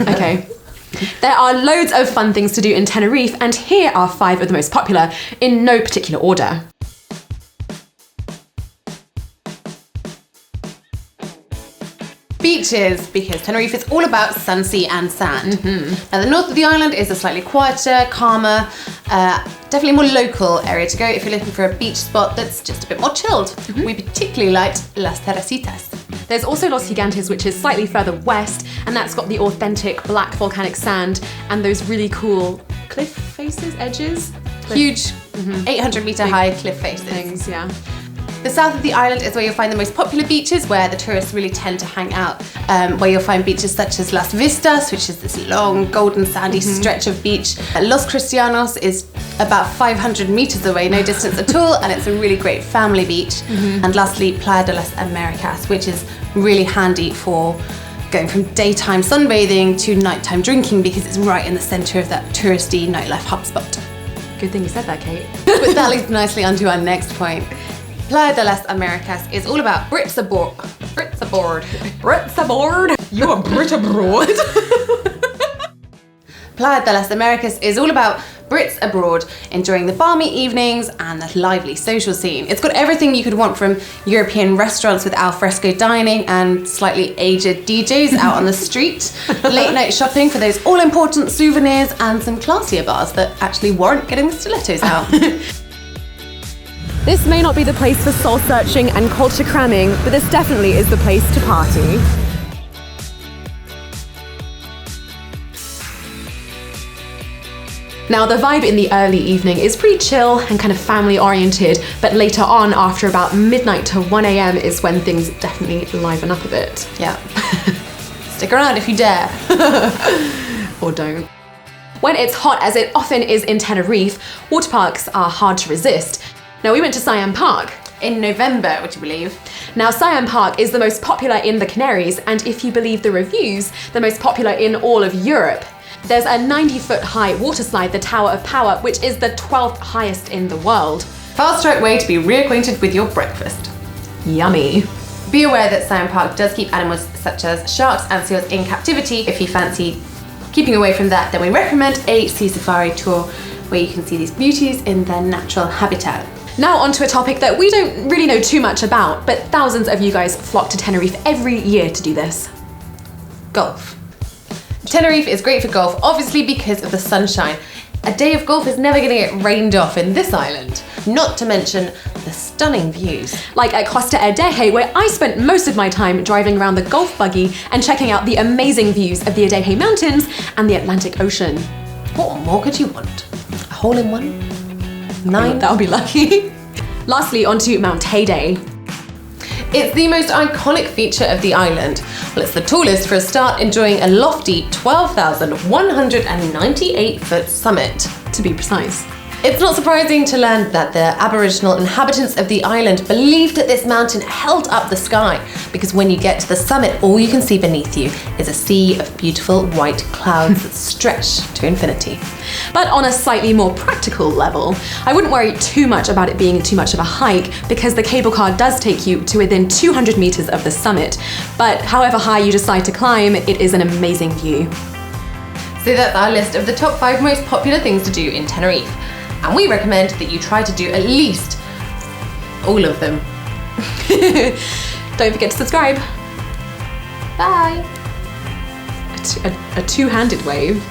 Okay. There are loads of fun things to do in Tenerife, and here are 5 of the most popular, in no particular order. Beaches, because Tenerife is all about sun, sea and sand. Now the north of the island is a slightly quieter, calmer, definitely more local area to go if you're looking for a beach spot that's just a bit more chilled. We particularly liked Las Teresitas. There's also Los Gigantes, which is slightly further west, and that's got the authentic black volcanic sand and those really cool cliff faces, edges. Huge 800-meter high cliff faces. Things, yeah. The south of the island is where you'll find the most popular beaches, where the tourists really tend to hang out, where you'll find beaches such as Las Vistas, which is this long, golden, sandy stretch of beach. Los Cristianos is about 500 meters away, no distance at all, and it's a really great family beach. And lastly, Playa de las Americas, which is really handy for going from daytime sunbathing to nighttime drinking, because it's right in the center of that touristy nightlife hotspot. Good thing you said that, Kate. But that leads nicely onto our next point. Playa de las Americas is all about Brits aboard. Brits aboard. Brits aboard. You are Brit abroad. Playa de las Americas is all about Brits abroad, enjoying the balmy evenings and the lively social scene. It's got everything you could want, from European restaurants with alfresco dining and slightly aged DJs out on the street, late night shopping for those all-important souvenirs, and some classier bars that actually warrant getting the stilettos out. This may not be the place for soul searching and culture cramming, but this definitely is the place to party. Now, the vibe in the early evening is pretty chill and kind of family oriented, but later on, after about midnight to 1 a.m. is when things definitely liven up a bit. Yeah. Stick around if you dare. Or don't. When it's hot, as it often is in Tenerife, water parks are hard to resist. Now, we went to Siam Park in November, would you believe? Now, Siam Park is the most popular in the Canaries, and if you believe the reviews, the most popular in all of Europe. There's a 90-foot high water slide, the Tower of Power, which is the 12th highest in the world. Fast-track way to be reacquainted with your breakfast. Yummy. Be aware that Siam Park does keep animals such as sharks and seals in captivity. If you fancy keeping away from that, then we recommend a sea safari tour where you can see these beauties in their natural habitat. Now onto a topic that we don't really know too much about, but thousands of you guys flock to Tenerife every year to do this. Golf. Tenerife is great for golf, obviously because of the sunshine. A day of golf is never going to get rained off in this island, not to mention the stunning views. Like at Costa Adeje, where I spent most of my time driving around the golf buggy and checking out the amazing views of the Adeje Mountains and the Atlantic Ocean. What more could you want? A hole-in-one? 9? That would be lucky. Lastly, onto Mount Teide. It's the most iconic feature of the island. Well, it's the tallest for a start, enjoying a lofty 12,198-foot summit. To be precise. It's not surprising to learn that the Aboriginal inhabitants of the island believed that this mountain held up the sky, because when you get to the summit, all you can see beneath you is a sea of beautiful white clouds that stretch to infinity. But on a slightly more practical level, I wouldn't worry too much about it being too much of a hike, because the cable car does take you to within 200 meters of the summit. But however high you decide to climb, it is an amazing view. So that's our list of the top 5 most popular things to do in Tenerife. And we recommend that you try to do at least all of them. Don't forget to subscribe. Bye. A two-handed wave.